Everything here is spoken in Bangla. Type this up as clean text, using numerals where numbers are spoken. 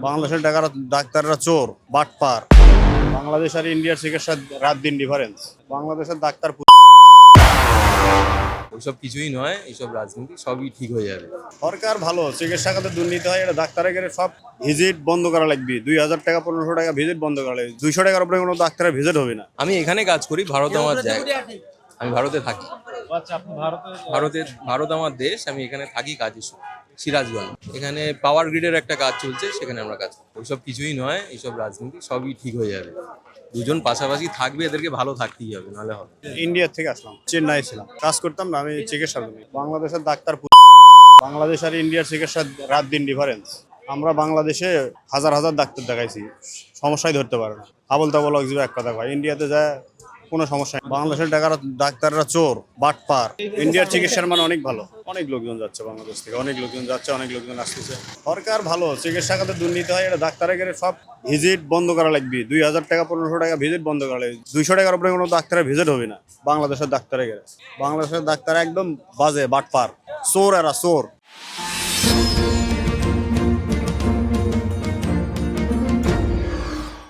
বাংলাদেশের ডাক্তাররা চোর বাটপার। বাংলাদেশ আর ইন্ডিয়ার চিকিৎসা রাত দিন ডিফারেন্স। বাংলাদেশের ডাক্তার ওইসব কিছুই নয়, এইসব রাজনীতি সবই ঠিক হয়ে যাবে। সরকার ভালো, চিকিৎসা খাতে দুর্নীতি হয়, এটা ডাক্তারের গেলে সব ভিজিট বন্ধ করা লাগবে। 2000 টাকা 1500 টাকা ভিজিট বন্ধ করা লাগবে। 200 টাকার উপরে কোনো ডাক্তারের ভিজিট হবে না। আমি এখানে কাজ করি, ভারত আমার জায়গা, আমি ভারতে থাকি। ভারত আমার দেশ, আমি এখানে থাকি কাজে সিরাজগঞ্জ। এখানে পাওয়ার গ্রিডের একটা কাজ চলছে, সেখানে আমরা কাজ করি। ওইসব কিছুই নয়, এইসব রাজনীতি সবই ঠিক হয়ে যাবে। দুজন পাশাপাশি থাকবে, এদেরকে ভালো থাকতেই হবে, নাহলে হবে। ইন্ডিয়া থেকে আসলাম, চেন্নাই ছিলাম, কাজ করতাম না, আমি চিকিৎসা করি। বাংলাদেশের ডাক্তার বাংলাদেশ আর ইন্ডিয়ার চিকিৎসা রাত দিন ডিফারেন্স। আমরা বাংলাদেশে হাজার হাজার ডাক্তার দেখাইছি, সমস্যায় ধরতে পারে না। আবল তাবল অক্সিজেন এক কথা কয়, ইন্ডিয়াতে যায় কোনো সমস্যা নেই। বাংলাদেশের ডাক্তাররা চোর বাটপার। ইন্ডিয়ার চিকিৎসার মান অনেক ভালো, অনেক লোকজন যাচ্ছে বাংলাদেশ থেকে, অনেক লোকজন যাচ্ছে, অনেক লোকজন আসতেছে। সরকার ভালো, চিকিৎসা খাতে দুর্নীতি হয়, এটা ডাক্তারের গেলে সব ভিজিট বন্ধ করা লাগবে। 2000 টাকা 1500 টাকা ভিজিট বন্ধ করা লাগবে। 200 টাকার উপরে কোনো ডাক্তারের ভিজিট হবে না বাংলাদেশের ডাক্তারের গেলে। বাংলাদেশের ডাক্তার একদম বাজে বাটপার, চোর এরা চোর।